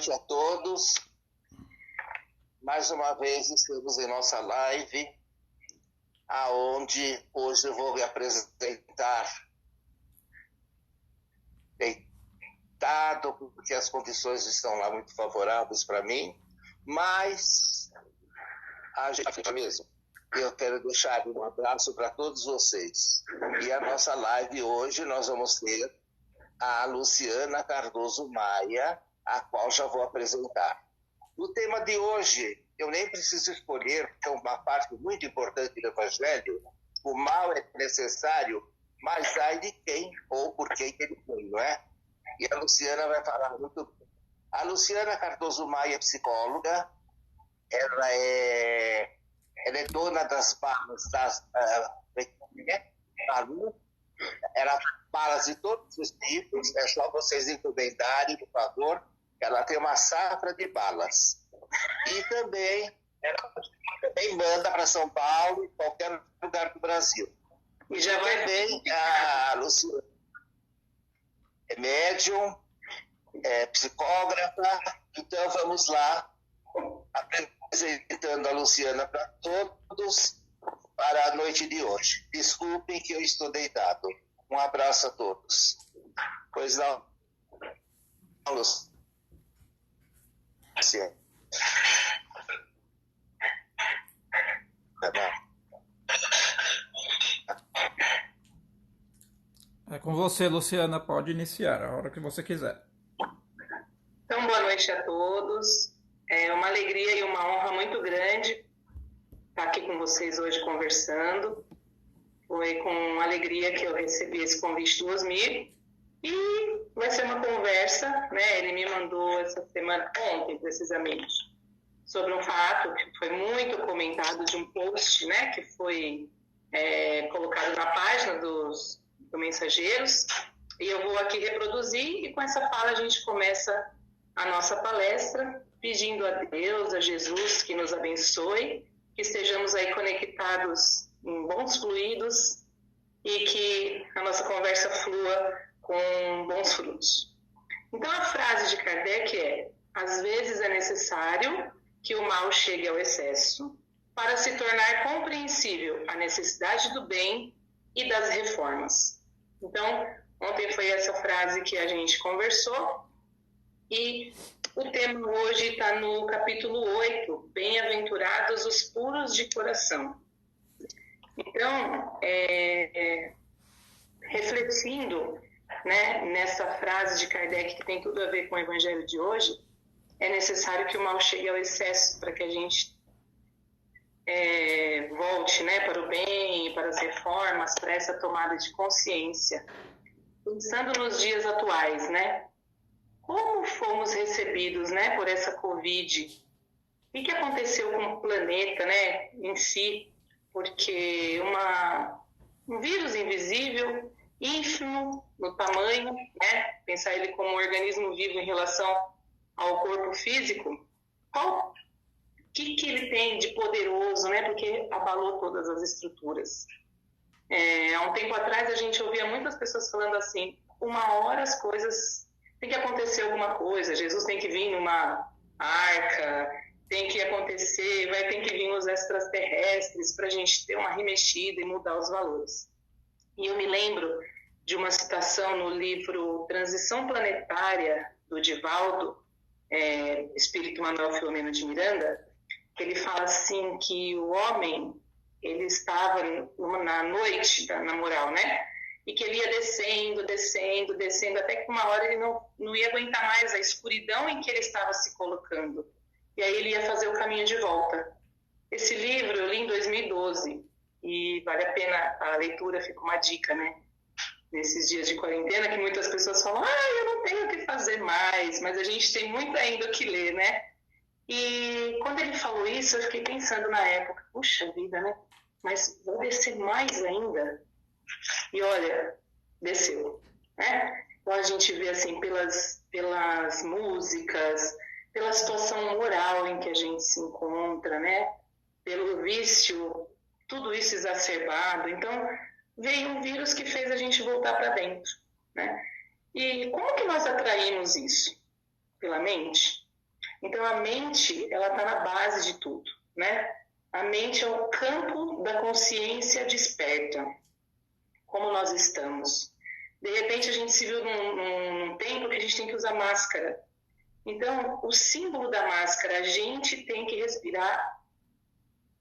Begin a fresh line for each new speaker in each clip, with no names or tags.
noite a todos. Mais uma vez estamos em nossa live, aonde hoje eu vou me apresentar deitado, porque as condições estão lá muito favoráveis para mim, mas a gente mesmo. Eu quero deixar um abraço para todos vocês. E a nossa live hoje nós vamos ter a Luciana Cardoso Maia, a qual já vou apresentar. O tema de hoje, eu nem preciso escolher, porque é uma parte muito importante do Evangelho. O mal é necessário, mas ai de quem ou por quem ele foi, não é? E a Luciana vai falar muito bem. A Luciana Cardoso Maia é psicóloga, ela é dona das balas, ela balas de todos os tipos, é só vocês encomendarem, por favor. Ela tem uma safra de balas. E também, ela também manda para São Paulo e qualquer lugar do Brasil. E já vai também a Luciana é médium, é psicógrafa. Então vamos lá, apresentando a Luciana para todos para a noite de hoje. Desculpem que eu estou deitado. Um abraço a todos. Pois não, Luciana. Sim. Tá bom.
É com você, Luciana. Pode iniciar a hora que você quiser.
Então, boa noite a todos. É uma alegria e uma honra muito grande estar aqui com vocês hoje conversando. Foi com alegria que eu recebi esse convite do Osmir. E vai ser uma conversa, né? Ele me mandou essa semana, ontem precisamente, sobre um fato que foi muito comentado de um post, né? Que foi colocado na página do Mensageiros. E eu vou aqui reproduzir e com essa fala a gente começa a nossa palestra, pedindo a Deus, a Jesus, que nos abençoe, que estejamos aí conectados em bons fluidos e que a nossa conversa flua com bons frutos. Então a frase de Kardec é: às vezes é necessário que o mal chegue ao excesso para se tornar compreensível a necessidade do bem e das reformas. Então, ontem foi essa frase que a gente conversou e o tema hoje está no capítulo 8, Bem-aventurados os puros de coração. Então, refletindo, né, nessa frase de Kardec que tem tudo a ver com o Evangelho de hoje, é necessário que o mal chegue ao excesso para que a gente volte, né, para o bem, para as reformas, para essa tomada de consciência. Pensando nos dias atuais, né, como fomos recebidos, né, por essa Covid? O que aconteceu com o planeta, né, em si? Porque um vírus invisível, ínfimo no tamanho, né? Pensar ele como um organismo vivo em relação ao corpo físico, o que ele tem de poderoso, né? Porque abalou todas as estruturas. Há um tempo atrás a gente ouvia muitas pessoas falando assim: uma hora as coisas tem que acontecer alguma coisa, Jesus tem que vir numa arca, tem que acontecer, ter que vir os extraterrestres para a gente ter uma remexida e mudar os valores. E eu me lembro de uma citação no livro Transição Planetária, do Divaldo, Espírito Manuel Filomeno de Miranda, que ele fala assim que o homem, ele estava na noite, na moral, né? E que ele ia descendo, até que uma hora ele não ia aguentar mais a escuridão em que ele estava se colocando. E aí ele ia fazer o caminho de volta. Esse livro eu li em 2012 e vale a pena a leitura, fica uma dica, né? Nesses dias de quarentena que muitas pessoas falam: eu não tenho o que fazer mais, mas a gente tem muito ainda o que ler, né? E quando ele falou isso, eu fiquei pensando na época: puxa vida, né? Mas vou descer mais ainda? E olha, desceu, né? Então a gente vê assim pelas músicas, pela situação moral em que a gente se encontra, né? Pelo vício, tudo isso exacerbado. Então, veio um vírus que fez a gente voltar para dentro, né? E como que nós atraímos isso? Pela mente? Então, a mente, ela está na base de tudo, né? A mente é o campo da consciência desperta, como nós estamos. De repente, a gente se viu num tempo que a gente tem que usar máscara. Então, o símbolo da máscara, a gente tem que respirar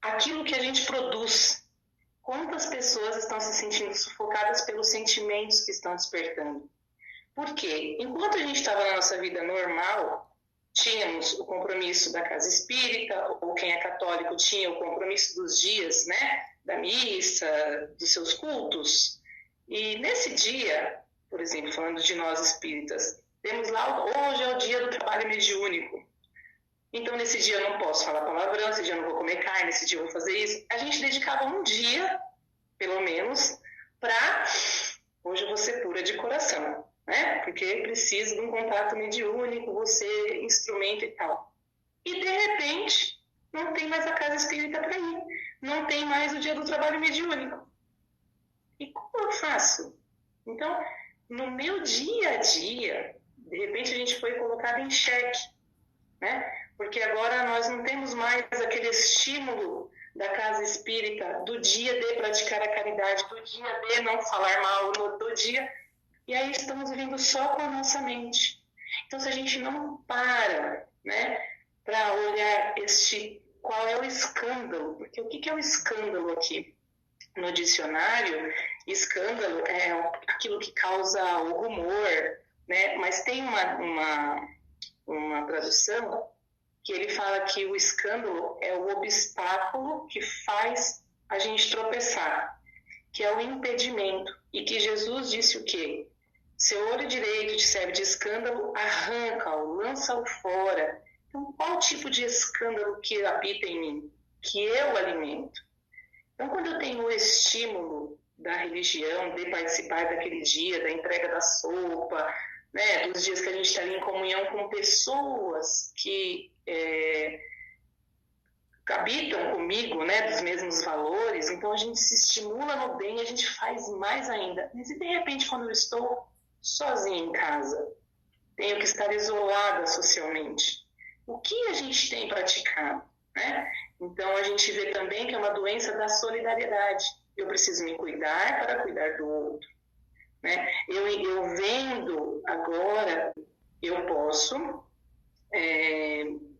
aquilo que a gente produz. Quantas pessoas estão se sentindo sufocadas pelos sentimentos que estão despertando? Por quê? Enquanto a gente estava na nossa vida normal, tínhamos o compromisso da casa espírita, ou quem é católico tinha o compromisso dos dias, né, da missa, dos seus cultos. E nesse dia, por exemplo, falando de nós espíritas, temos lá, hoje é o dia do trabalho mediúnico. Então, nesse dia eu não posso falar palavrão, nesse dia eu não vou comer carne, nesse dia eu vou fazer isso. A gente dedicava um dia, pelo menos, para hoje eu vou ser pura de coração, né? Porque preciso de um contato mediúnico, vou ser instrumento e tal. E, de repente, não tem mais a casa espírita para ir. Não tem mais o dia do trabalho mediúnico. E como eu faço? Então, no meu dia a dia, de repente a gente foi colocado em xeque, né? Porque agora nós não temos mais aquele estímulo da casa espírita do dia de praticar a caridade, do dia de não falar mal, do dia... E aí estamos vivendo só com a nossa mente. Então, se a gente não para, né, para olhar qual é o escândalo, porque o que é o escândalo aqui? No dicionário, escândalo é aquilo que causa o rumor, né? Mas tem uma tradução que ele fala que o escândalo é o obstáculo que faz a gente tropeçar, que é o impedimento. E que Jesus disse o quê? Seu olho direito te serve de escândalo, arranca-o, lança-o fora. Então, qual tipo de escândalo que habita em mim? Que eu alimento. Então, quando eu tenho o estímulo da religião, de participar daquele dia, da entrega da sopa, né, dos dias que a gente está ali em comunhão com pessoas que habitam comigo, né, dos mesmos valores, então a gente se estimula no bem e a gente faz mais ainda. Mas e de repente, quando eu estou sozinha em casa, tenho que estar isolada socialmente, o que a gente tem praticado, né? Então, a gente vê também que é uma doença da solidariedade. Eu preciso me cuidar para cuidar do outro, né? Eu vendo agora, eu posso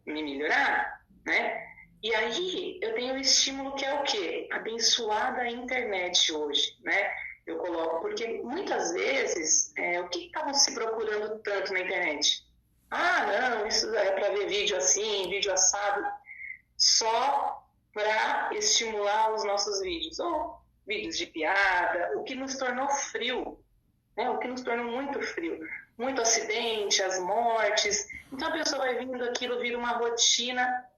me melhorar, né? E aí, eu tenho um estímulo que é o quê? Abençoada a internet hoje, né? Eu coloco, porque muitas vezes, o que estavam se procurando tanto na internet? Ah, não, isso é para ver vídeo assim, vídeo assado, só para estimular os nossos vídeos, ou vídeos de piada, o que nos tornou frio, né? O que nos tornou muito frio, muito acidente, as mortes. Então a pessoa vai vindo, aquilo vira uma rotina.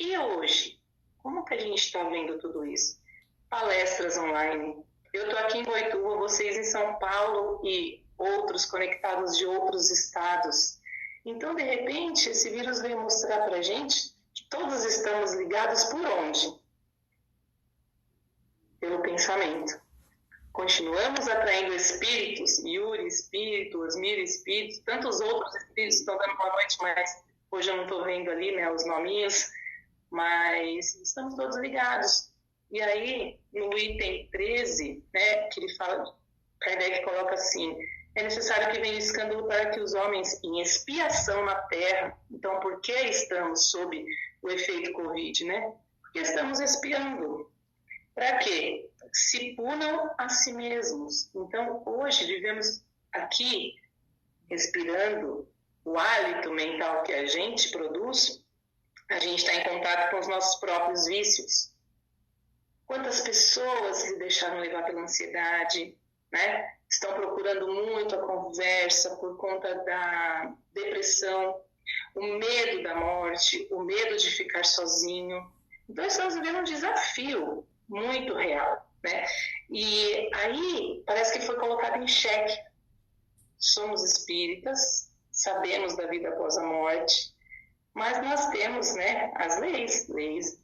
E hoje, como que a gente está vendo tudo isso? Palestras online. Eu estou aqui em Boituva, vocês em São Paulo e outros conectados de outros estados. Então, de repente, esse vírus veio mostrar para a gente que todos estamos ligados por onde? Pelo pensamento. Continuamos atraindo espíritos, Yuri espírito, Osmir espírito, tantos outros espíritos estão dando boa noite, mas hoje eu não estou vendo ali, né, os nominhos, mas estamos todos ligados. E aí, no item 13, né, que ele fala, Kardec coloca assim: é necessário que venha o escândalo para que os homens, em expiação na Terra, então por que estamos sob o efeito Covid, né? Porque estamos expiando. Para quê? Se punam a si mesmos. Então, hoje vivemos aqui, respirando o hálito mental que a gente produz, a gente está em contato com os nossos próprios vícios. Quantas pessoas se deixaram levar pela ansiedade, né? Estão procurando muito a conversa por conta da depressão, o medo da morte, o medo de ficar sozinho. Então, estamos vivendo um desafio muito real, né? E aí, parece que foi colocado em xeque. Somos espíritas, sabemos da vida após a morte, mas nós temos, né, as leis.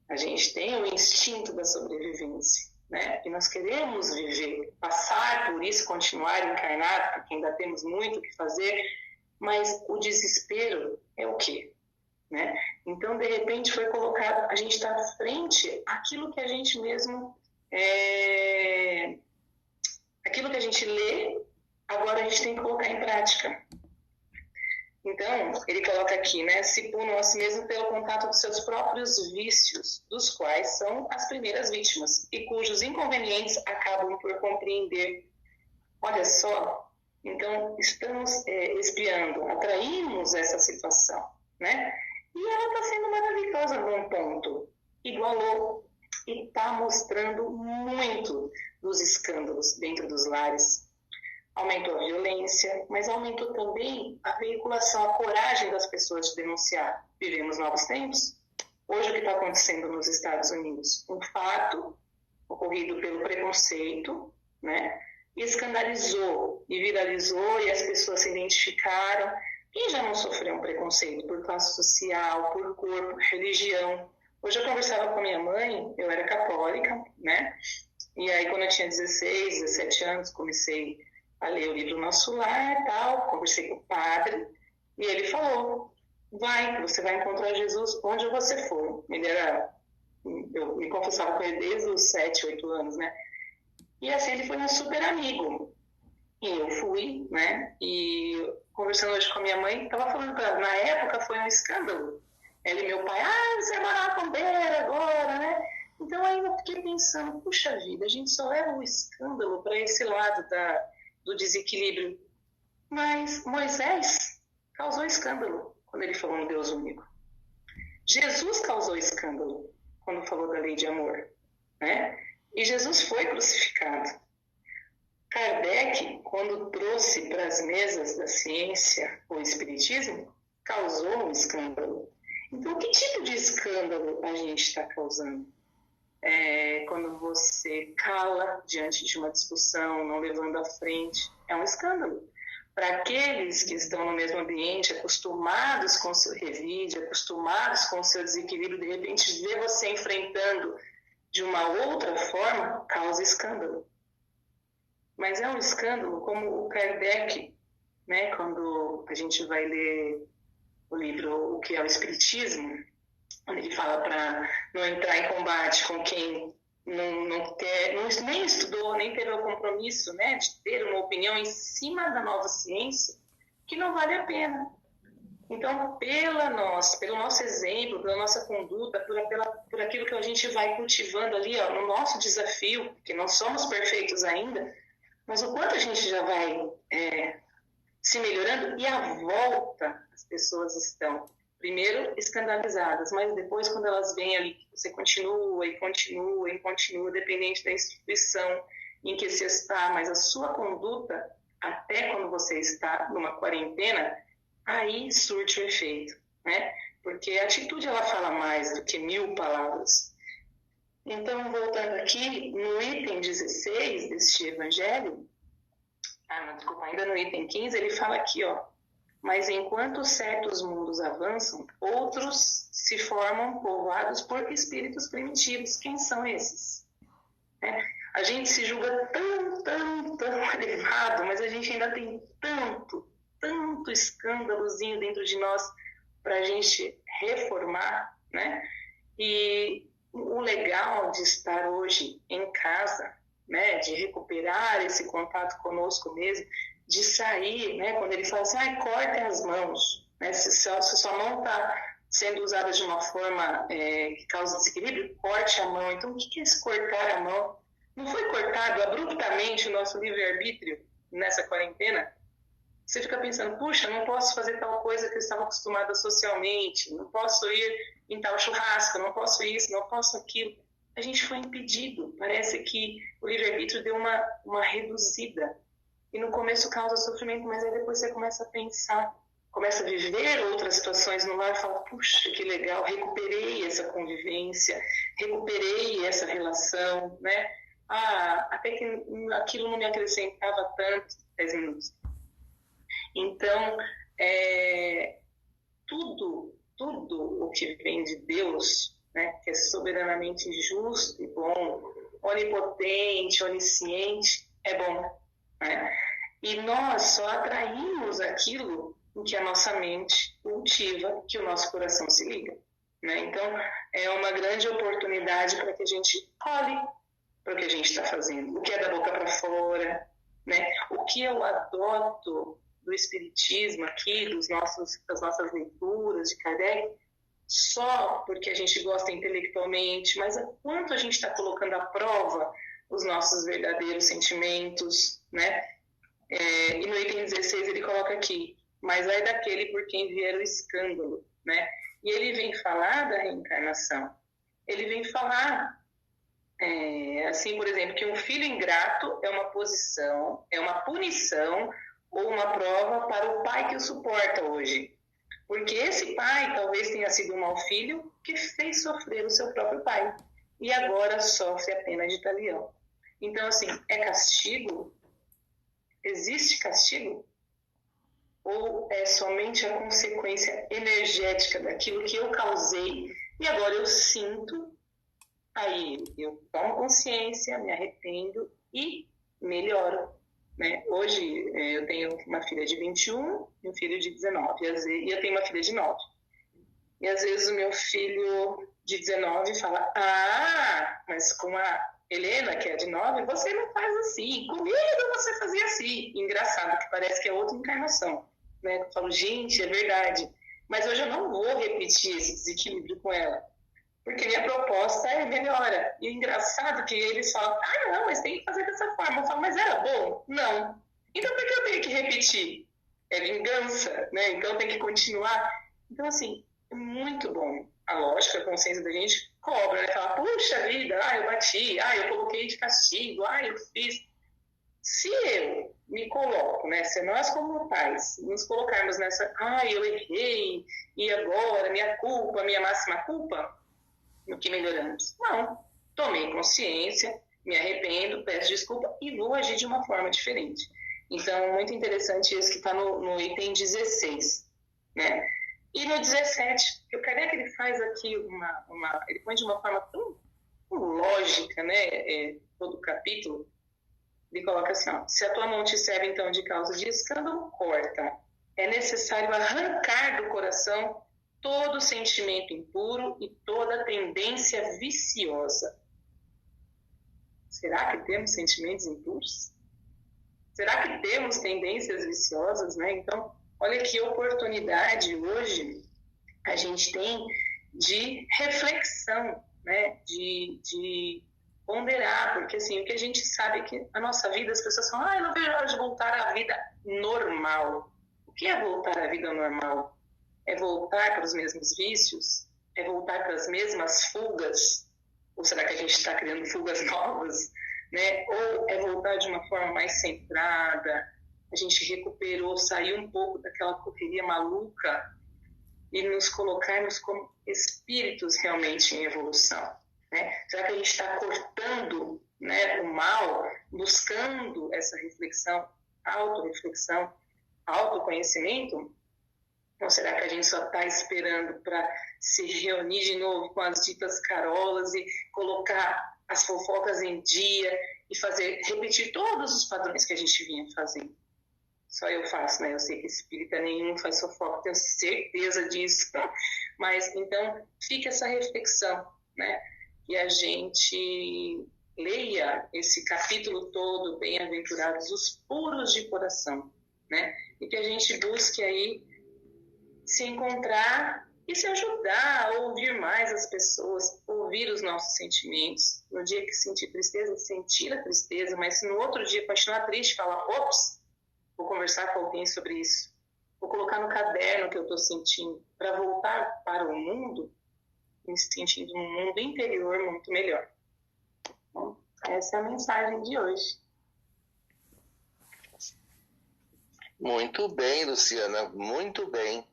A gente tem o instinto da sobrevivência, né? E nós queremos viver, passar por isso, continuar encarnado, porque ainda temos muito o que fazer, mas o desespero é o quê? né? Então, de repente, foi colocado, a gente está frente àquilo que a gente mesmo, aquilo que a gente lê, agora a gente tem que colocar em prática. Então, ele coloca aqui, né? Se punam a si mesmo pelo contato dos seus próprios vícios, dos quais são as primeiras vítimas, e cujos inconvenientes acabam por compreender. Olha só, então estamos espiando, atraímos essa situação, né? E ela está sendo maravilhosa num ponto. Igualou e está mostrando muito dos escândalos dentro dos lares. Aumentou a violência, mas aumentou também a veiculação, a coragem das pessoas de denunciar. Vivemos novos tempos. Hoje, o que está acontecendo nos Estados Unidos? Um fato ocorrido pelo preconceito, né? E escandalizou e viralizou, e as pessoas se identificaram. Quem já não sofreu um preconceito por classe social, por cor, por religião? Hoje eu conversava com a minha mãe, eu era católica, né? E aí, quando eu tinha 16, 17 anos, comecei a ler o livro Nosso Lar e tal, conversei com o padre, e ele falou, você vai encontrar Jesus onde você for. Eu me confessava com ele desde os 7, 8 anos, né? E assim, ele foi um super amigo. E eu fui, né? E conversando hoje com a minha mãe, estava falando para ela, na época foi um escândalo. Ela e meu pai, você é macumbeira agora, né? Então aí eu fiquei pensando, puxa vida, a gente só leva o escândalo para esse lado do desequilíbrio. Mas Moisés causou escândalo quando ele falou no Deus único. Jesus causou escândalo quando falou da lei de amor, né? E Jesus foi crucificado. Kardec, quando trouxe para as mesas da ciência o espiritismo, causou um escândalo. Então, que tipo de escândalo a gente está causando? Quando você cala diante de uma discussão, não levando à frente, é um escândalo. Para aqueles que estão no mesmo ambiente, acostumados com o seu revide, acostumados com o seu desequilíbrio, de repente ver você enfrentando de uma outra forma, causa escândalo. Mas é um escândalo como o Kardec, né, quando a gente vai ler o livro O que é o Espiritismo, quando ele fala para não entrar em combate com quem nem estudou, nem teve o compromisso, né, de ter uma opinião em cima da nova ciência, que não vale a pena. Então, pelo nosso exemplo, pela nossa conduta, por aquilo que a gente vai cultivando ali, no nosso desafio, que não somos perfeitos ainda, mas o quanto a gente já vai se melhorando, e à volta as pessoas estão, primeiro, escandalizadas, mas depois, quando elas veem ali, você continua e continua e continua, dependente da instituição em que você está, mas a sua conduta, até quando você está numa quarentena, aí surte o efeito, né? Porque a atitude, ela fala mais do que 1000 palavras. Então, voltando aqui, no item 16 deste evangelho, ainda no item 15, ele fala aqui, mas enquanto certos mundos avançam, outros se formam povoados por espíritos primitivos. Quem são esses? A gente se julga tão elevado, mas a gente ainda tem tanto escândalozinho dentro de nós para a gente reformar, né? E o legal de estar hoje em casa, né, de recuperar esse contato conosco mesmo, de sair, né, quando ele fala assim, corte as mãos, né, se sua mão está sendo usada de uma forma que causa desequilíbrio, corte a mão. Então, o que é esse cortar a mão? Não foi cortado abruptamente o nosso livre-arbítrio nessa quarentena? Você fica pensando, puxa, não posso fazer tal coisa que eu estava acostumada socialmente, não posso ir em tal churrasco, não posso isso, não posso aquilo. A gente foi impedido. Parece que o livre-arbítrio deu uma reduzida. E no começo causa sofrimento, mas aí depois você começa a pensar, começa a viver outras situações no lar e fala, puxa, que legal, recuperei essa convivência, recuperei essa relação, né? Até que aquilo não me acrescentava tanto, 10 minutos. Então, tudo o que vem de Deus, né, que é soberanamente justo e bom, onipotente, onisciente, é bom, né? E nós só atraímos aquilo em que a nossa mente o evolutiva que o nosso coração se liga, né? Então, é uma grande oportunidade para que a gente olhe para o que a gente está fazendo, o que é da boca para fora, né? O que eu adoto do Espiritismo aqui, das nossas leituras de Kardec, só porque a gente gosta intelectualmente, mas a quanto a gente está colocando à prova os nossos verdadeiros sentimentos, né? E no item 16 ele coloca aqui, mas ai daquele por quem vier o escândalo, né? E ele vem falar da reencarnação. Ele vem falar, assim, por exemplo, que um filho ingrato é uma posição, é uma punição ou uma prova para o pai que o suporta hoje. Porque esse pai talvez tenha sido um mau filho que fez sofrer o seu próprio pai. E agora sofre a pena de talião. Então, assim, é castigo? Existe castigo? Ou é somente a consequência energética daquilo que eu causei e agora eu sinto, aí eu tomo consciência, me arrependo e melhoro, né? Hoje eu tenho uma filha de 21 e um filho de 19 e eu tenho uma filha de 9. E às vezes o meu filho de 19 fala, mas com a Helena, que é de 9, você não faz assim, comigo você fazia assim. Engraçado, que parece que é outra encarnação, né? Eu falo, gente, é verdade, mas hoje eu não vou repetir esse desequilíbrio com ela, porque minha proposta é melhora. E é engraçado que eles falam, não, mas tem que fazer dessa forma. Eu falo, mas era bom? Não. Então por que eu tenho que repetir? É vingança, né? Então tem que continuar. Então, assim, é muito bom. A lógica, a consciência da gente cobra, né? Fala, puxa vida, eu bati, eu coloquei de castigo, eu fiz. Se eu me coloco, né? Se nós como pais nos colocarmos nessa, eu errei, e agora, minha culpa, minha máxima culpa, no que melhoramos? Não. Tomei consciência, me arrependo, peço desculpa e vou agir de uma forma diferente. Então, muito interessante isso que está no item 16, né? E no 17, o Kardec ele faz aqui ele põe de uma forma tão lógica, né? Todo o capítulo, ele coloca assim, se a tua mão te serve então de causa de escândalo, corta. É necessário arrancar do coração todo sentimento impuro e toda tendência viciosa. Será que temos sentimentos impuros? Será que temos tendências viciosas, né? Então, olha que oportunidade hoje a gente tem de reflexão, né? De ponderar, porque assim, o que a gente sabe é que a nossa vida, as pessoas falam, eu não vejo a hora de voltar à vida normal. O que é voltar à vida normal? É voltar para os mesmos vícios? É voltar para as mesmas fugas? Ou será que a gente está criando fugas novas? Né? Ou é voltar de uma forma mais centrada? A gente recuperou, saiu um pouco daquela correria maluca e nos colocarmos como espíritos realmente em evolução? Né? Será que a gente está cortando, né, o mal, buscando essa reflexão, autorreflexão, autoconhecimento? Ou será que a gente só está esperando para se reunir de novo com as ditas carolas e colocar as fofocas em dia e repetir todos os padrões que a gente vinha fazendo? Só eu faço, né? Eu sei que espírita nenhum faz fofoca, tenho certeza disso. Mas, então, fica essa reflexão, né? Que a gente leia esse capítulo todo, Bem-aventurados os puros de coração, né? E que a gente busque aí se encontrar e se ajudar a ouvir mais as pessoas, ouvir os nossos sentimentos. No dia que sentir tristeza, sentir a tristeza, mas se no outro dia continuar triste, falar, vou conversar com alguém sobre isso. Vou colocar no caderno o que eu estou sentindo, para voltar para o mundo, me sentindo um mundo interior muito melhor. Bom, essa é a mensagem de hoje.
Muito bem, Luciana, muito bem.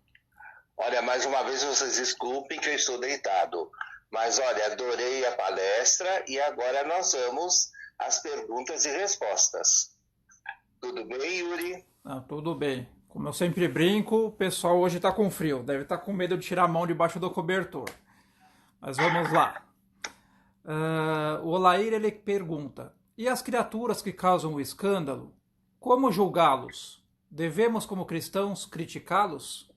Olha, mais uma vez vocês desculpem que eu estou deitado, mas olha, adorei a palestra e agora nós vamos às perguntas e respostas. Tudo bem, Yuri?
Tudo bem. Como eu sempre brinco, o pessoal hoje está com frio, deve estar com medo de tirar a mão debaixo do cobertor. Mas vamos lá. O Olair ele pergunta, e as criaturas que causam o escândalo, como julgá-los? Devemos, como cristãos, criticá-los?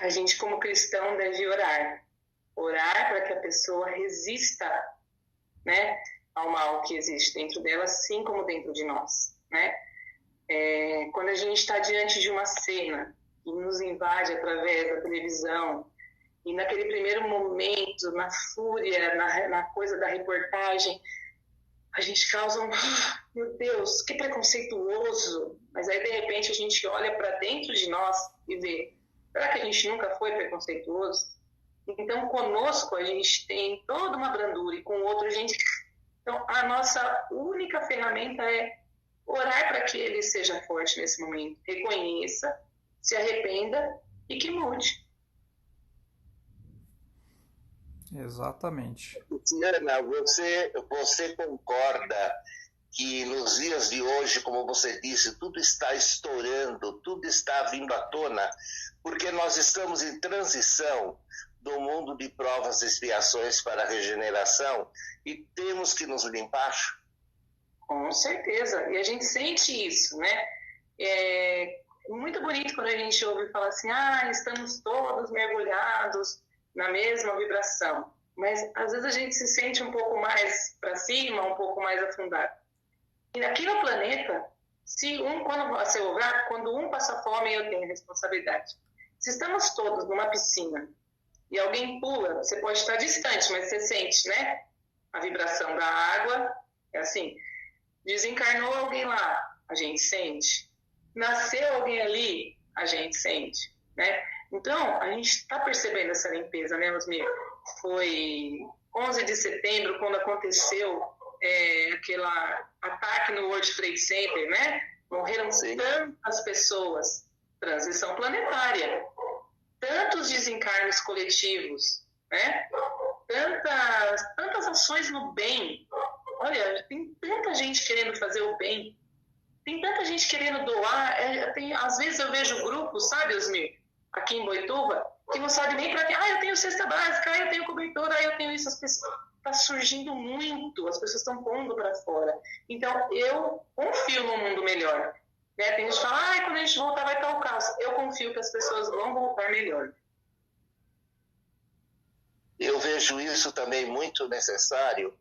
a gente como cristão deve orar. Orar para que a pessoa resista, né, ao mal que existe dentro dela, assim como dentro de nós, né? Quando a gente está diante de uma cena que nos invade através da televisão, e naquele primeiro momento, na fúria, na coisa da reportagem, a gente causa meu Deus, que preconceituoso. Mas aí, de repente, a gente olha para dentro de nós e vê, será que a gente nunca foi preconceituoso? Então, conosco, a gente tem toda uma brandura, e com o outro, a gente... Então, a nossa única ferramenta é orar para que ele seja forte nesse momento, reconheça, se arrependa e que mude.
Exatamente.
Luciana, você concorda que nos dias de hoje, como você disse, tudo está estourando, tudo está vindo à tona, porque nós estamos em transição do mundo de provas e expiações para a regeneração e temos que nos limpar?
Com certeza, e a gente sente isso, né? É muito bonito quando a gente ouve falar assim, estamos todos mergulhados na mesma vibração, mas às vezes a gente se sente um pouco mais para cima, um pouco mais afundado. E aqui no planeta, quando um passa fome, eu tenho responsabilidade. Se estamos todos numa piscina e alguém pula, você pode estar distante, mas você sente, né? A vibração da água, é assim, desencarnou alguém lá, a gente sente. Nasceu alguém ali, a gente sente, né? Então, a gente está percebendo essa limpeza, né, Osmir? Foi 11 de setembro, quando aconteceu aquele ataque no World Trade Center, né? Morreram tantas pessoas, transição planetária, tantos desencarnes coletivos, né? Tantas ações no bem. Olha, tem tanta gente querendo fazer o bem, tem tanta gente querendo doar. Às vezes eu vejo grupos, sabe, Osmir, aqui em Boituva, que não sabe nem para quê. Eu tenho cesta básica, eu tenho cobertura, eu tenho isso. As pessoas está surgindo muito, as pessoas estão pondo para fora. Então, eu confio no mundo melhor. Né? Tem gente que fala, quando a gente voltar vai estar o caos. Eu confio que as pessoas vão voltar melhor.
Eu vejo isso também muito necessário.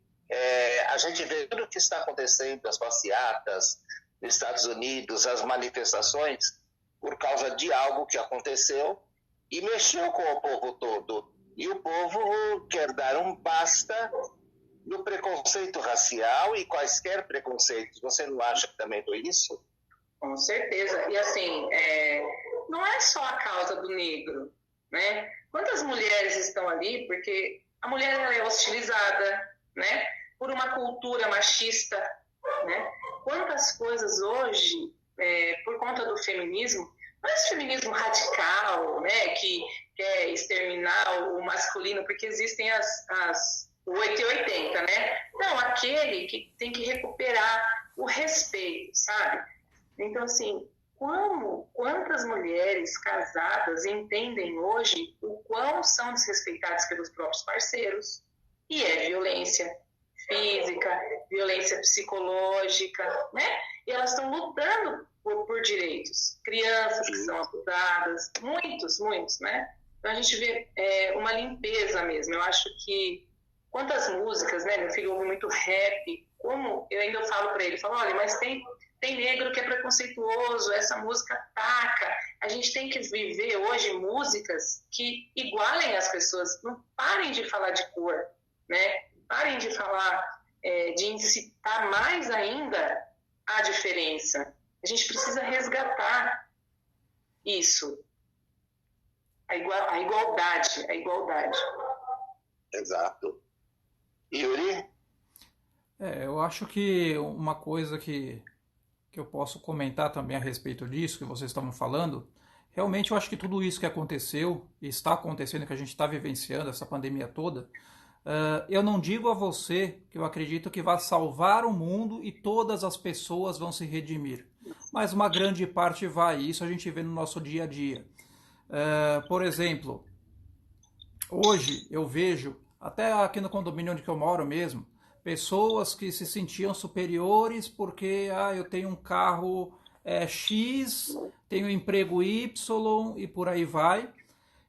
A gente vê tudo o que está acontecendo, as passeatas nos Estados Unidos, as manifestações, por causa de algo que aconteceu e mexeu com o povo todo. E o povo quer dar um basta no preconceito racial e quaisquer preconceitos. Você não acha que também foi isso?
Com certeza. E assim, não é só a causa do negro, né? Quantas mulheres estão ali? Porque a mulher ela é hostilizada, né? Por uma cultura machista, né? Quantas coisas hoje, por conta do feminismo, não é esse feminismo radical, né? Que quer exterminar o masculino, porque existem o 880, né? Não, aquele que tem que recuperar o respeito, sabe? Então, assim, quantas mulheres casadas entendem hoje o quão são desrespeitadas pelos próprios parceiros? E é violência física, violência psicológica, né? E elas estão lutando por direitos. Crianças que são abusadas, muitos, né? Então a gente vê uma limpeza mesmo. Eu acho que quantas músicas, né? Meu filho ouve muito rap, como eu ainda falo para ele, olha, mas tem negro que é preconceituoso, essa música ataca. A gente tem que viver hoje músicas que igualem as pessoas, não parem de falar de cor, né? Parem de falar, de incitar mais ainda a diferença. A gente precisa resgatar isso, a igualdade.
Exato. Yuri?
Eu acho que uma coisa que eu posso comentar também a respeito disso que vocês estavam falando, realmente eu acho que tudo isso que aconteceu e está acontecendo, que a gente está vivenciando, essa pandemia toda, eu não digo a você que eu acredito que vai salvar o mundo e todas as pessoas vão se redimir, mas uma grande parte vai, isso a gente vê no nosso dia a dia. Por exemplo, hoje eu vejo, até aqui no condomínio onde eu moro mesmo, pessoas que se sentiam superiores porque eu tenho um carro X, tenho um emprego Y e por aí vai.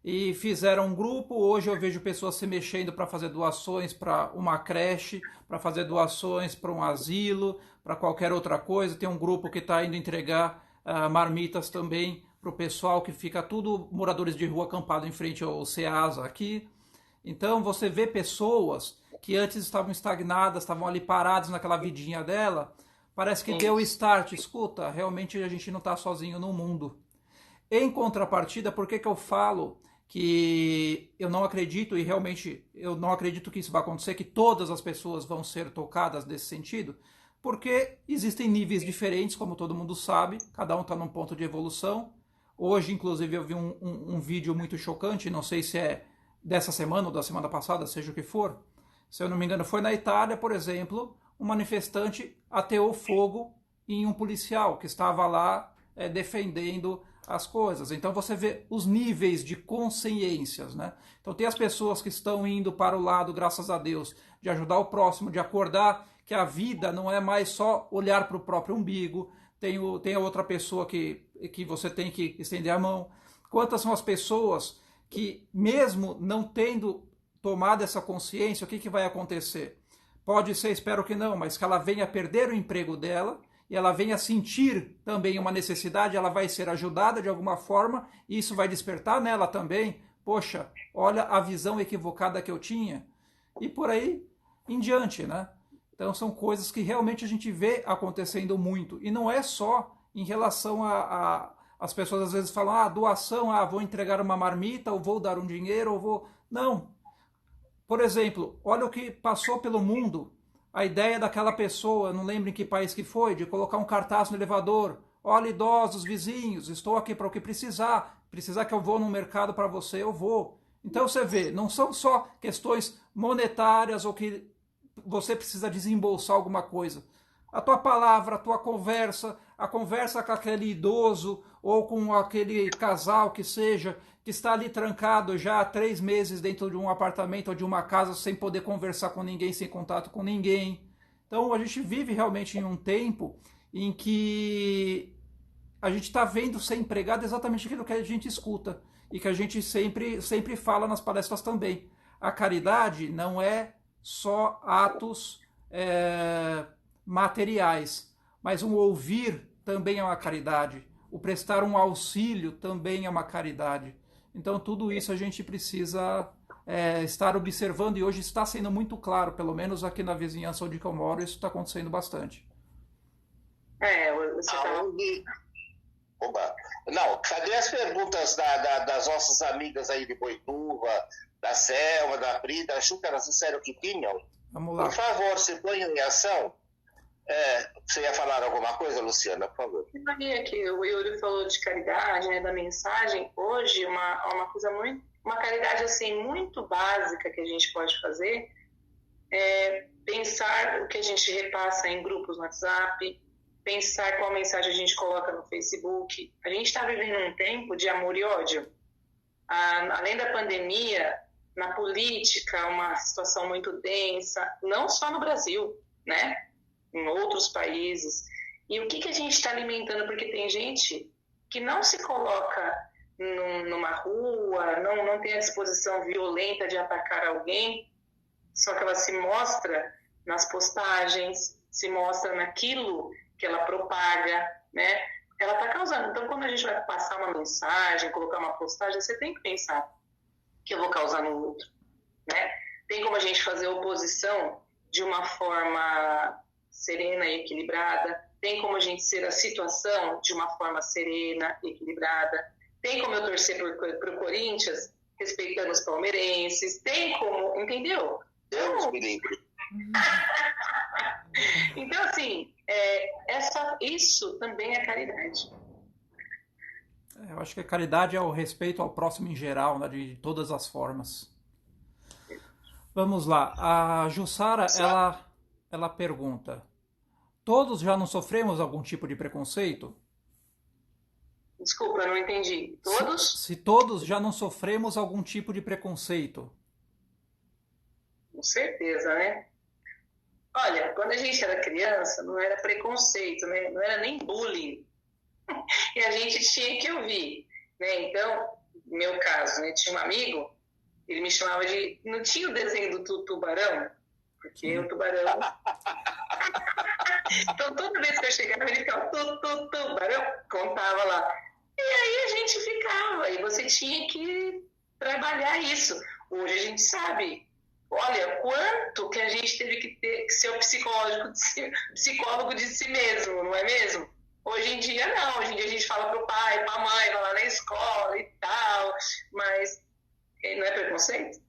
e fizeram um grupo. Hoje eu vejo pessoas se mexendo para fazer doações para uma creche, para fazer doações para um asilo, para qualquer outra coisa. Tem um grupo que está indo entregar marmitas também para o pessoal que fica tudo moradores de rua acampado em frente ao Ceasa aqui. Então você vê pessoas que antes estavam estagnadas, estavam ali paradas naquela vidinha dela, parece que deu start. Escuta, realmente a gente não está sozinho no mundo. Em contrapartida, por que eu falo que eu não acredito, e realmente eu não acredito que isso vai acontecer, que todas as pessoas vão ser tocadas nesse sentido? Porque existem níveis diferentes, como todo mundo sabe, cada um está num ponto de evolução. Hoje, inclusive, eu vi um vídeo muito chocante, não sei se é dessa semana ou da semana passada, seja o que for. Se eu não me engano, foi na Itália, por exemplo, um manifestante ateou fogo em um policial que estava lá defendendo as coisas. Então você vê os níveis de consciências, né? Então tem as pessoas que estão indo para o lado, graças a Deus, de ajudar o próximo, de acordar que a vida não é mais só olhar para o próprio umbigo. Tem a outra pessoa que você tem que estender a mão. Quantas são as pessoas que, mesmo não tendo tomado essa consciência, o que vai acontecer? Pode ser, espero que não, mas que ela venha perder o emprego dela e ela venha sentir também uma necessidade, ela vai ser ajudada de alguma forma e isso vai despertar nela também, poxa, olha a visão equivocada que eu tinha, e por aí em diante, né? Então são coisas que realmente a gente vê acontecendo muito, e não é só em relação as pessoas às vezes falam, doação, vou entregar uma marmita, ou vou dar um dinheiro, ou vou... Não. Por exemplo, olha o que passou pelo mundo, a ideia daquela pessoa, não lembro em que país que foi, de colocar um cartaz no elevador, olha idosos, vizinhos, estou aqui para o que precisar que eu vou no mercado para você, eu vou. Então você vê, não são só questões monetárias ou que você precisa desembolsar alguma coisa. A tua palavra, a tua conversa, a conversa com aquele idoso ou com aquele casal que seja, que está ali trancado já há 3 meses dentro de um apartamento ou de uma casa sem poder conversar com ninguém, sem contato com ninguém. Então a gente vive realmente em um tempo em que a gente está vendo ser empregado exatamente aquilo que a gente escuta e que a gente sempre fala nas palestras também. A caridade não é só atos materiais, mas um ouvir também é uma caridade. O prestar um auxílio também é uma caridade. Então tudo isso a gente precisa estar observando, e hoje está sendo muito claro, pelo menos aqui na vizinhança onde eu moro, isso está acontecendo bastante.
Oba. Não, cadê as perguntas das nossas amigas aí de Boituva, da Selma, da Brita? Acho que elas disseram que tinham.
Vamos lá.
Por favor, se ponham em ação. Você ia falar alguma coisa, Luciana, por favor?
Eu sabia que o Yuri falou de caridade, né, da mensagem. Hoje, uma coisa uma caridade assim, muito básica que a gente pode fazer é pensar o que a gente repassa em grupos no WhatsApp, pensar qual mensagem a gente coloca no Facebook. A gente está vivendo um tempo de amor e ódio. Além da pandemia, na política, uma situação muito densa, não só no Brasil, né? Em outros países. E o que a gente está alimentando? Porque tem gente que não se coloca numa rua, não tem a disposição violenta de atacar alguém, só que ela se mostra nas postagens, se mostra naquilo que ela propaga, né? Ela está causando. Então, quando a gente vai passar uma mensagem, colocar uma postagem, você tem que pensar que eu vou causar no outro, né? Tem como a gente fazer oposição de uma forma serena e equilibrada, tem como a gente ser a situação de uma forma serena e equilibrada, tem como eu torcer pro Corinthians respeitando os palmeirenses, tem como, entendeu?
Deus me livre.
Então, assim, isso também é caridade.
Eu acho que a caridade é o respeito ao próximo em geral, né, de todas as formas. Vamos lá. A Jussara, ela pergunta: todos já não sofremos algum tipo de preconceito?
Desculpa, eu não entendi. Todos?
Se todos já não sofremos algum tipo de preconceito.
Com certeza, né? Olha, quando a gente era criança, não era preconceito, né? Não era nem bullying. E a gente tinha que ouvir, né? Então, no meu caso, né, tinha um amigo, ele me chamava de... Não tinha o desenho do tubarão? Porque o tubarão... Então, toda vez que eu chegava, ele ficava tubarão, contava lá. E aí a gente ficava, e você tinha que trabalhar isso. Hoje a gente sabe, olha, quanto que a gente teve que ser o psicólogo de si mesmo, não é mesmo? Hoje em dia não, hoje em dia a gente fala pro pai, pra mãe, vai lá na escola e tal, mas não é preconceito?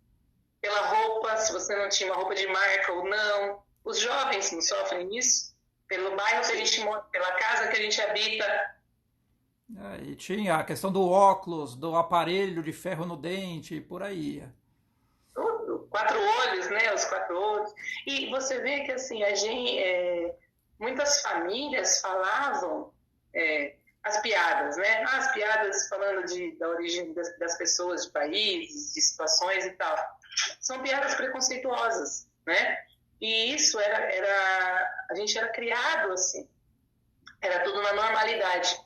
Pela roupa, se você não tinha uma roupa de marca ou não, os jovens não sofrem isso? Pelo bairro que a gente mora, pela casa que a gente habita.
E tinha a questão do óculos, do aparelho de ferro no dente, por aí.
Tudo. 4 olhos, né? Os 4 olhos. E você vê que, assim, muitas famílias falavam as piadas, né? As piadas falando da origem das pessoas, de países, de situações e tal. São piadas preconceituosas, né? E isso a gente era criado assim. Era tudo na normalidade.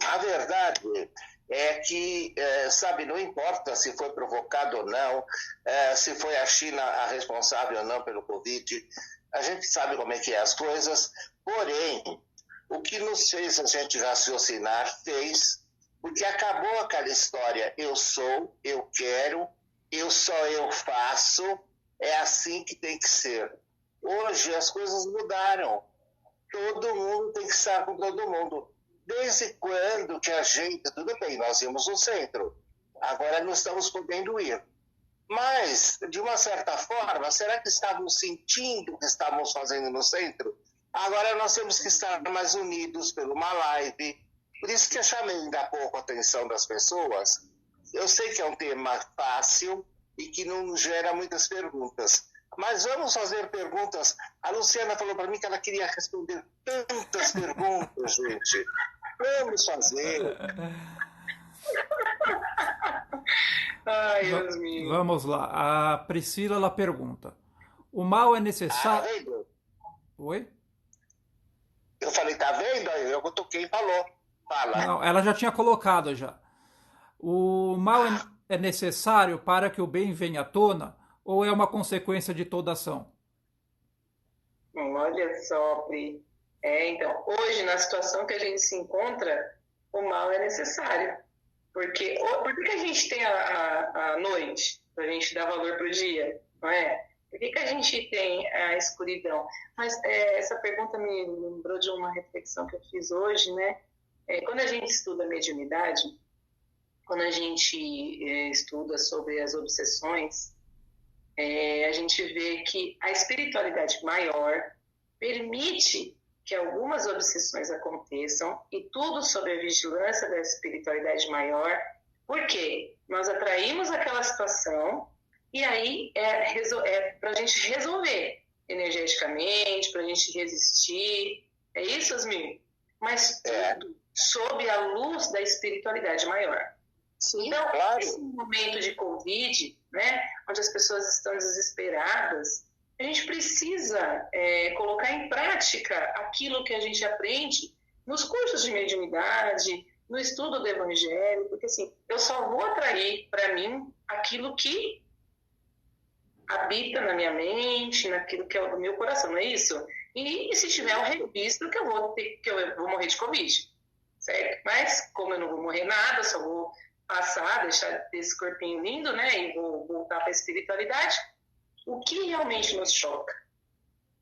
A verdade é que, sabe, não importa se foi provocado ou não, se foi a China a responsável ou não pelo Covid, a gente sabe como é que é as coisas, porém, o que nos fez a gente raciocinar porque acabou aquela história, eu sou, eu quero, eu faço, é assim que tem que ser. Hoje as coisas mudaram, todo mundo tem que estar com todo mundo. Desde quando que a gente... Tudo bem, nós íamos no centro. Agora não estamos podendo ir. Mas, de uma certa forma, será que estávamos sentindo o que estávamos fazendo no centro? Agora nós temos que estar mais unidos por uma live. Por isso que eu chamei ainda há pouco a atenção das pessoas. Eu sei que é um tema fácil e que não gera muitas perguntas. Mas vamos fazer perguntas. A Luciana falou para mim que ela queria responder tantas perguntas, gente. Vamos fazer.
Ai, Deus mío.
Vamos lá. A Priscila ela pergunta: o mal é necessário.
Tá vendo?
Oi?
Eu falei, tá vendo? Aí eu toquei e falou. Fala.
Não, ela já tinha colocado já. O mal é necessário para que o bem venha à tona ou é uma consequência de toda ação?
Olha só, Pri. Então, hoje, na situação que a gente se encontra, o mal é necessário. Por que a gente tem a noite? Para a gente dar valor para o dia, não é? Por que a gente tem a escuridão? Mas essa pergunta me lembrou de uma reflexão que eu fiz hoje, né? Quando a gente estuda mediunidade, quando a gente estuda sobre as obsessões, a gente vê que a espiritualidade maior permite que algumas obsessões aconteçam e tudo sob a vigilância da espiritualidade maior, porque nós atraímos aquela situação e aí para a gente resolver energeticamente, para a gente resistir. É isso, Asmir? Mas tudo sob a luz da espiritualidade maior.
Sim,
então,
claro.
Nesse momento de Covid, né, onde as pessoas estão desesperadas, a gente precisa colocar em prática aquilo que a gente aprende nos cursos de mediunidade, no estudo do Evangelho, porque assim, eu só vou atrair para mim aquilo que habita na minha mente, naquilo que é do meu coração, não é isso? E se tiver um registro que eu vou morrer de Covid, certo? Mas como eu não vou morrer nada, só vou passar, deixar esse corpinho lindo, né, e vou voltar para a espiritualidade, o que realmente nos choca?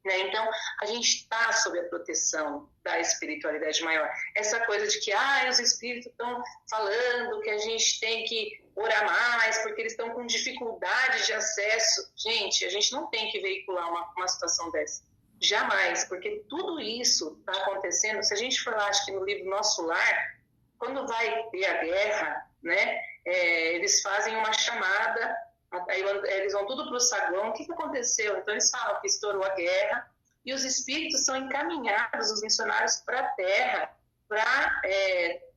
Né? Então, a gente está sob a proteção da espiritualidade maior. Essa coisa de que os espíritos estão falando que a gente tem que orar mais porque eles estão com dificuldade de acesso. Gente, a gente não tem que veicular uma situação dessa. Jamais, porque tudo isso está acontecendo. Se a gente for lá, acho que no livro Nosso Lar, quando vai ter a guerra, né, eles fazem uma chamada, aí eles vão tudo para o saguão, o que aconteceu? Então eles falam que estourou a guerra e os espíritos são encaminhados, os missionários, para a Terra, para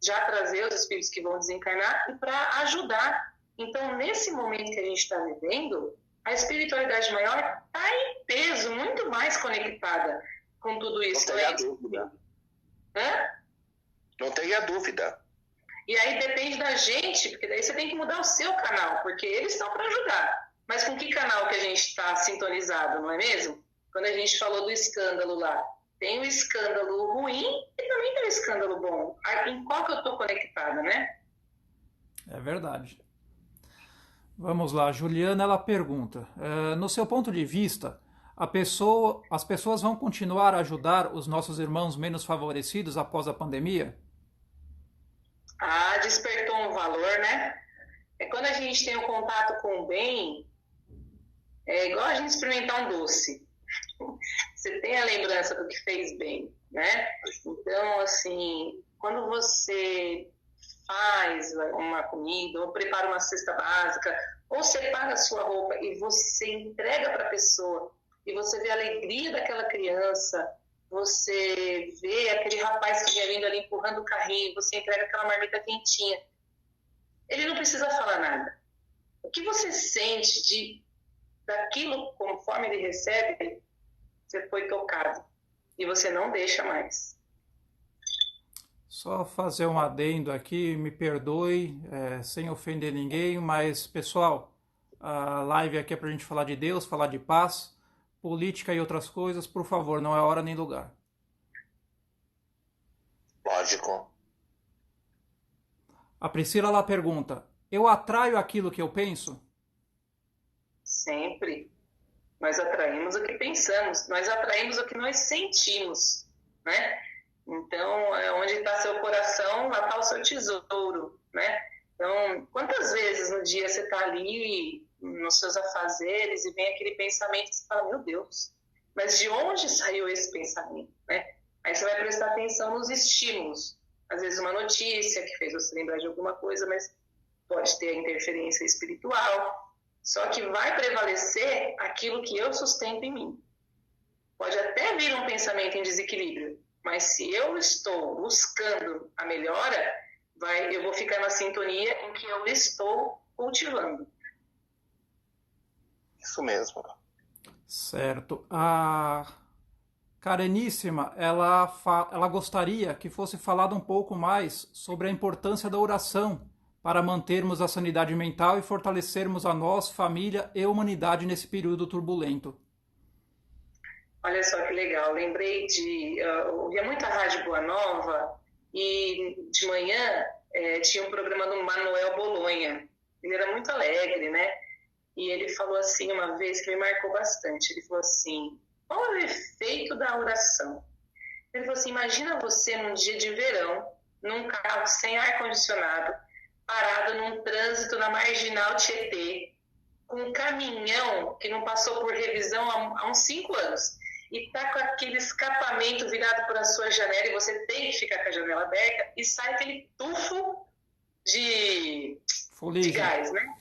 já trazer os espíritos que vão desencarnar e para ajudar. Então, nesse momento que a gente está vivendo, a espiritualidade maior está em peso, muito mais conectada com tudo isso.
Não tenha dúvida.
Hã?
Não tenha dúvida.
E aí depende da gente, porque daí você tem que mudar o seu canal, porque eles estão para ajudar. Mas com que canal que a gente está sintonizado, não é mesmo? Quando a gente falou do escândalo lá, tem o escândalo ruim e também tem o escândalo bom. Em qual que eu estou conectada, né?
É verdade. Vamos lá, Juliana, ela pergunta: no seu ponto de vista, as pessoas vão continuar a ajudar os nossos irmãos menos favorecidos após a pandemia?
Ah, despertou um valor, né? É quando a gente tem o contato com o bem, é igual a gente experimentar um doce. Você tem a lembrança do que fez bem, né? Então, assim, quando você faz uma comida, ou prepara uma cesta básica, ou separa a sua roupa e você entrega para a pessoa, e você vê a alegria daquela criança, você vê aquele rapaz que vem vindo ali empurrando o carrinho, você entrega aquela marmita quentinha. Ele não precisa falar nada. O que você sente daquilo conforme ele recebe, você foi tocado. E você não deixa mais.
Só fazer um adendo aqui, me perdoe, sem ofender ninguém, mas pessoal, a live aqui é pra gente falar de Deus, falar de paz, política e outras coisas, por favor, não é hora nem lugar.
Lógico.
A Priscila lá pergunta: eu atraio aquilo que eu penso?
Sempre. Nós atraímos o que pensamos, nós atraímos o que nós sentimos, né? Então, onde está seu coração, lá está o seu tesouro, né? Então, quantas vezes no dia você está ali nos seus afazeres e vem aquele pensamento e você fala, meu Deus, mas de onde saiu esse pensamento, né? Aí você vai prestar atenção nos estímulos. Às vezes uma notícia que fez você lembrar de alguma coisa, mas pode ter a interferência espiritual. Só que vai prevalecer aquilo que eu sustento em mim. Pode até vir um pensamento em desequilíbrio, mas se eu estou buscando a melhora, eu vou ficar na sintonia em que eu estou cultivando.
Isso mesmo.
Certo. A Careníssima, ela gostaria que fosse falado um pouco mais sobre a importância da oração para mantermos a sanidade mental e fortalecermos a nós, família e humanidade nesse período turbulento.
Olha só que legal, lembrei eu ouvia muita Rádio Boa Nova e de manhã tinha um programa do Manuel Bolonha. Ele era muito alegre, né? E ele falou assim uma vez que me marcou bastante. Ele falou assim, qual é o efeito da oração? Ele falou assim, imagina você num dia de verão, num carro sem ar-condicionado, parado num trânsito na Marginal Tietê, com um caminhão que não passou por revisão há uns 5 anos, e tá com aquele escapamento virado para a sua janela, e você tem que ficar com a janela aberta, e sai aquele tufo de gás, né?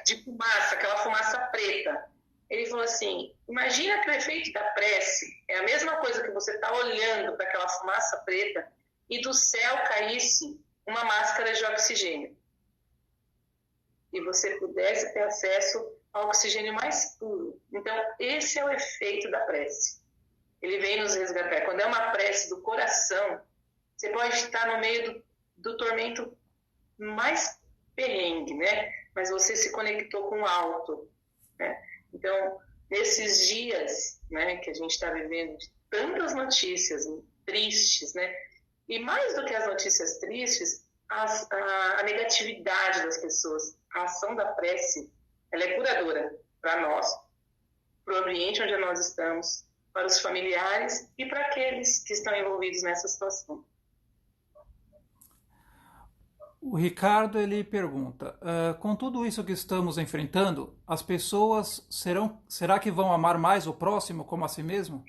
De fumaça, aquela fumaça preta. Ele falou assim, imagina que o efeito da prece é a mesma coisa que você está olhando para aquela fumaça preta e do céu caísse uma máscara de oxigênio. E você pudesse ter acesso ao oxigênio mais puro. Então, esse é o efeito da prece. Ele vem nos resgatar. Quando é uma prece do coração, você pode estar no meio do tormento mais perrengue, né? Mas você se conectou com o alto, né? Então, nesses dias, né, que a gente está vivendo de tantas notícias tristes, né? E mais do que as notícias tristes, a negatividade das pessoas, a ação da prece, ela é curadora para nós, para o ambiente onde nós estamos, para os familiares e para aqueles que estão envolvidos nessa situação.
O Ricardo ele pergunta, com tudo isso que estamos enfrentando, as pessoas será que vão amar mais o próximo como a si mesmo?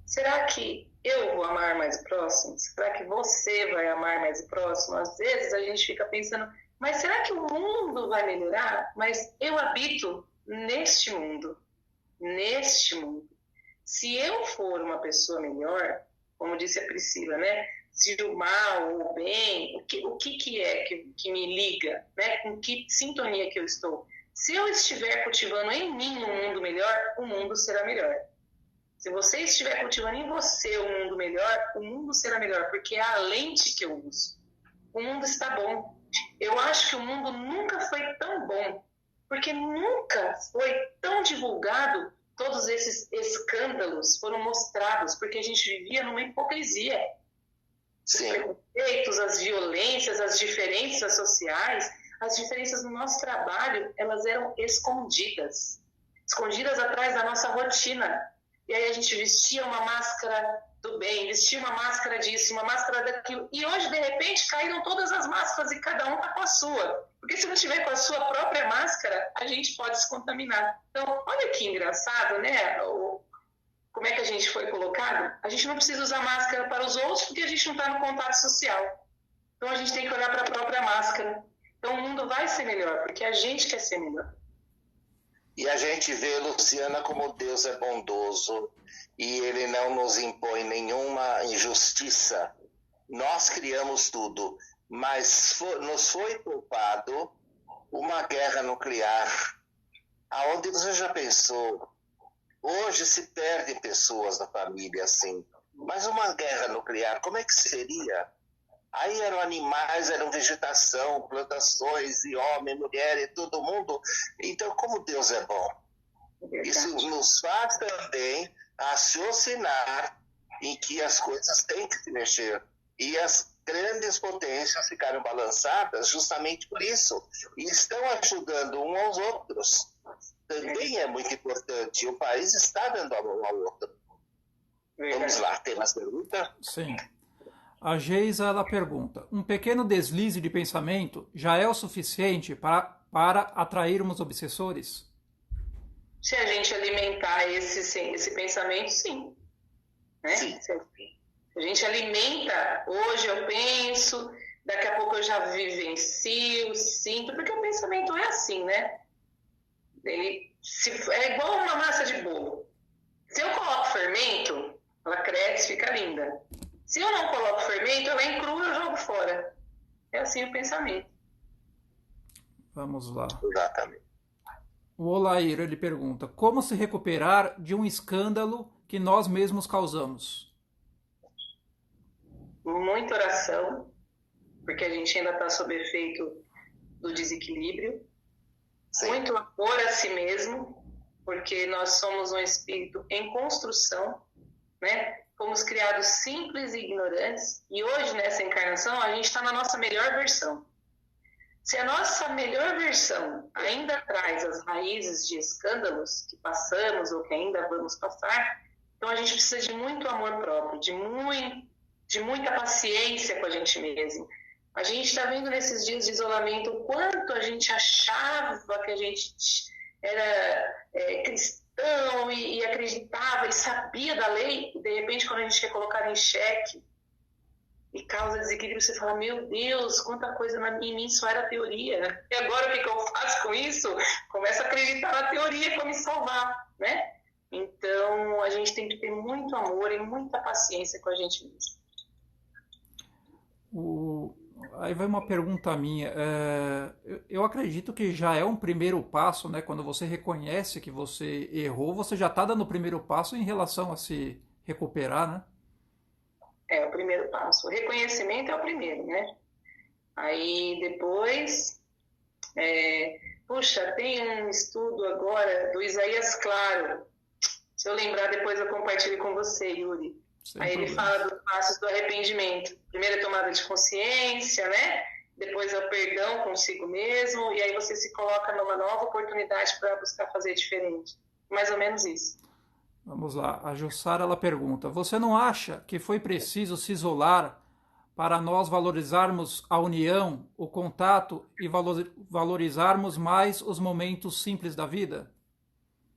Será que eu vou amar mais o próximo? Será que você vai amar mais o próximo? Às vezes a gente fica pensando, mas será que o mundo vai melhorar? Mas eu habito neste mundo. Neste mundo. Se eu for uma pessoa melhor, como disse a Priscila, né? Se o mal, o bem, o que é que me liga, né? Com que sintonia que eu estou? Se eu estiver cultivando em mim um mundo melhor, o mundo será melhor. Se você estiver cultivando em você um mundo melhor, o mundo será melhor, porque é a lente que eu uso. O mundo está bom. Eu acho que o mundo nunca foi tão bom, porque nunca foi tão divulgado. Todos esses escândalos foram mostrados, porque a gente vivia numa hipocrisia.
Sim.
Os preconceitos, as violências, as diferenças sociais, as diferenças no nosso trabalho, elas eram escondidas atrás da nossa rotina. E aí a gente vestia uma máscara do bem, vestia uma máscara disso, uma máscara daquilo. E hoje, de repente, caíram todas as máscaras e cada um está com a sua. Porque se não tiver com a sua própria máscara, a gente pode se contaminar. Então, olha que engraçado, né? Como é que a gente foi colocado? A gente não precisa usar máscara para os outros porque a gente não está no contato social. Então, a gente tem que olhar para a própria máscara. Então, o mundo vai ser melhor, porque a gente quer ser melhor.
E a gente vê, Luciana, como Deus é bondoso e Ele não nos impõe nenhuma injustiça. Nós criamos tudo, mas nos foi poupado uma guerra nuclear, aonde você já pensou? Hoje se perdem pessoas da família assim, mas uma guerra nuclear, como é que seria? Aí eram animais, eram vegetação, plantações, e homem, mulher, e todo mundo. Então, como Deus é bom. Isso nos faz também raciocinar em que as coisas têm que se mexer. E as grandes potências ficaram balançadas justamente por isso. E estão ajudando uns aos outros. Também é muito importante. O país está dando a mão ao outro. Vamos lá, tem mais pergunta?
Sim. A Geisa, ela pergunta: um pequeno deslize de pensamento já é o suficiente para atrairmos obsessores?
Se a gente alimentar esse pensamento, sim. Né?
Sim.
Se a gente alimenta, hoje eu penso, daqui a pouco eu já vivencio, sinto, porque o pensamento é assim, né? É igual uma massa de bolo. Se eu coloco fermento, ela cresce, fica linda. Se eu não coloco fermento, ela é crua, eu jogo fora. É assim o pensamento.
Vamos lá.
Exatamente.
O Olair, ele pergunta: como se recuperar de um escândalo que nós mesmos causamos?
Muita oração, porque a gente ainda está sob efeito do desequilíbrio. Sim. Muito amor a si mesmo, porque nós somos um espírito em construção, né? Fomos criados simples e ignorantes, e hoje, nessa encarnação, a gente está na nossa melhor versão. Se a nossa melhor versão ainda traz as raízes de escândalos que passamos ou que ainda vamos passar, então a gente precisa de muito amor próprio, de muita paciência com a gente mesmo. A gente está vendo nesses dias de isolamento o quanto a gente achava que a gente era cristão e acreditava e sabia da lei, e de repente quando a gente quer colocar em xeque e causa desequilíbrio, você fala: meu Deus, quanta coisa em mim só era teoria. E agora o que eu faço com isso? Começo a acreditar na teoria para me salvar, né? Então a gente tem que ter muito amor e muita paciência com a gente mesmo.
Aí vai uma pergunta minha. Eu acredito que já é um primeiro passo, né? Quando você reconhece que você errou, você já está dando o primeiro passo em relação a se recuperar, né?
É o primeiro passo. O reconhecimento é o primeiro, né? Aí depois, puxa, tem um estudo agora do Isaías Claro. Se eu lembrar, depois eu compartilho com você, Yuri. Aí ele fala dos passos do arrependimento. Primeiro é tomada de consciência, né? Depois é o perdão consigo mesmo. E aí você se coloca numa nova oportunidade para buscar fazer diferente. Mais ou menos isso.
Vamos lá. A Jussara, ela pergunta: você não acha que foi preciso se isolar para nós valorizarmos a união, o contato e valorizarmos mais os momentos simples da vida?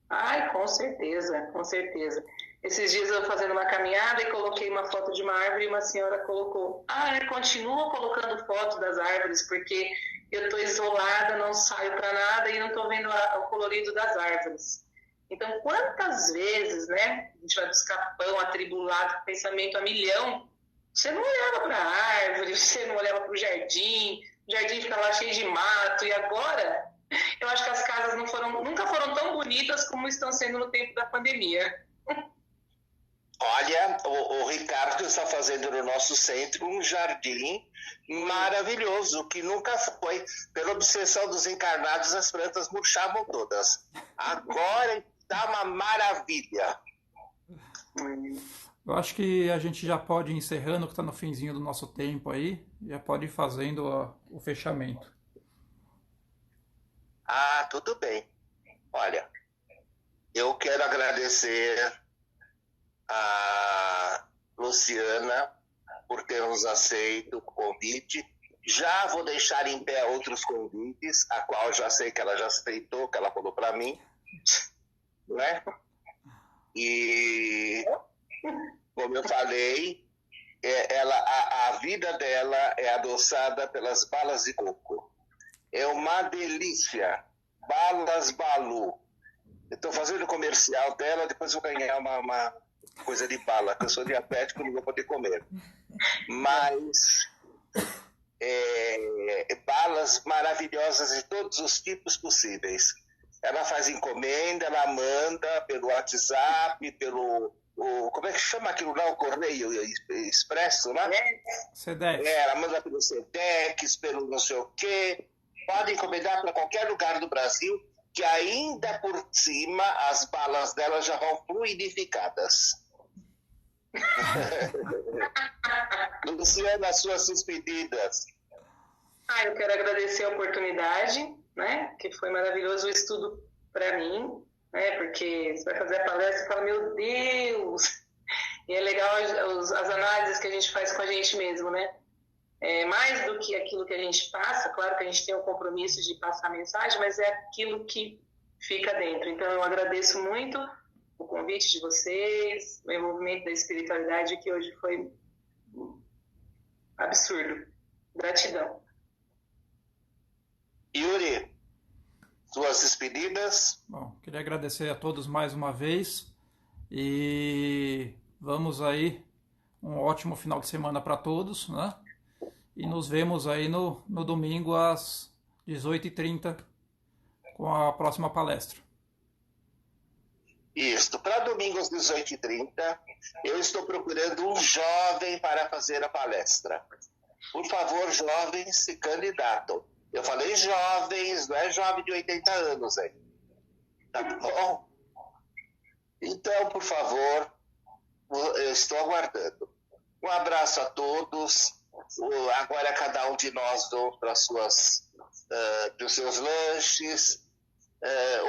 Ai, com certeza, com certeza. Esses dias eu fazendo uma caminhada e coloquei uma foto de uma árvore e uma senhora colocou: continua colocando foto das árvores porque eu estou isolada, não saio para nada e não estou vendo o colorido das árvores. Então, quantas vezes, né, a gente vai buscar pão atribulado, com pensamento a milhão, você não olhava para a árvore, você não olhava para o jardim fica lá cheio de mato, e agora eu acho que as casas nunca foram tão bonitas como estão sendo no tempo da pandemia.
Olha, o Ricardo está fazendo no nosso centro um jardim maravilhoso, que nunca foi. Pela obsessão dos encarnados, as plantas murchavam todas. Agora está uma maravilha.
Eu acho que a gente já pode ir encerrando, que está no finzinho do nosso tempo aí. Já pode ir fazendo o fechamento.
Ah, tudo bem. Olha, eu quero agradecer a Luciana por ter nos aceito o convite. Já vou deixar em pé outros convites, a qual já sei que ela já aceitou, que ela falou para mim, né? E, como eu falei, a vida dela é adoçada pelas balas de coco. É uma delícia. Balas Balu. Eu estou fazendo o comercial dela, depois vou ganhar uma coisa de bala, que eu sou diabético e não vou poder comer. Mas balas maravilhosas de todos os tipos possíveis. Ela faz encomenda, ela manda pelo WhatsApp, como é que chama aquilo lá, o Correio Expresso, né?
Sedex.
Ela manda pelo Sedex, pelo não sei o quê. Pode encomendar para qualquer lugar do Brasil, que ainda por cima as balas dela já vão fluidificadas. Luciana, as suas despedidas.
Eu quero agradecer a oportunidade, né? Que foi maravilhoso o estudo para mim, né? Porque você vai fazer a palestra e fala, meu Deus! E é legal as análises que a gente faz com a gente mesmo, né? Mais do que aquilo que a gente passa, claro que a gente tem o compromisso de passar a mensagem, mas é aquilo que fica dentro. Então, eu agradeço muito o convite de vocês, o envolvimento da espiritualidade, que hoje foi absurdo. Gratidão.
Yuri, suas despedidas?
Bom, queria agradecer a todos mais uma vez e vamos aí, um ótimo final de semana para todos, né? E nos vemos aí no domingo às 18h30 com a próxima palestra.
Isso. Para domingo às 18h30, eu estou procurando um jovem para fazer a palestra. Por favor, jovens, se candidatam. Eu falei jovens, não é jovem de 80 anos, hein? Tá bom? Então, por favor, eu estou aguardando. Um abraço a todos. Agora cada um de nós para os seus lanches,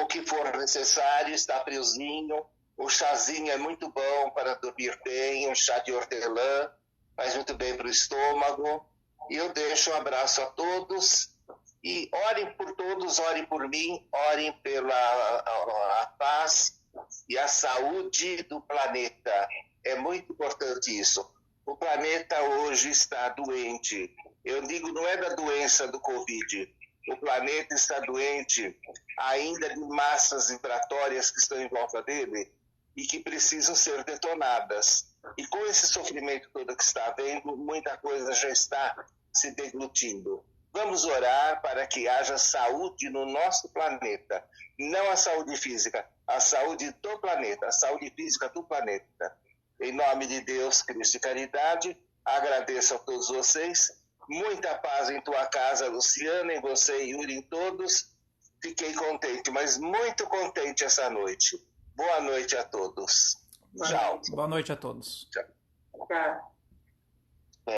o que for necessário, está friozinho. O chazinho é muito bom para dormir bem, um chá de hortelã, faz muito bem para o estômago. E eu deixo um abraço a todos e orem por todos, orem por mim, orem pela a paz e a saúde do planeta. É muito importante isso. O planeta hoje está doente. Eu digo, não é da doença do Covid. O planeta está doente ainda de massas vibratórias que estão em volta dele e que precisam ser detonadas. E com esse sofrimento todo que está havendo, muita coisa já está se deglutindo. Vamos orar para que haja saúde no nosso planeta. Não a saúde física, a saúde do planeta, a saúde física do planeta. Em nome de Deus, Cristo e caridade, agradeço a todos vocês. Muita paz em tua casa, Luciana, em você, Yuri, em todos. Fiquei contente, mas muito contente essa noite. Boa noite a todos. Tchau.
Boa noite a todos.
Tchau.
Tchau.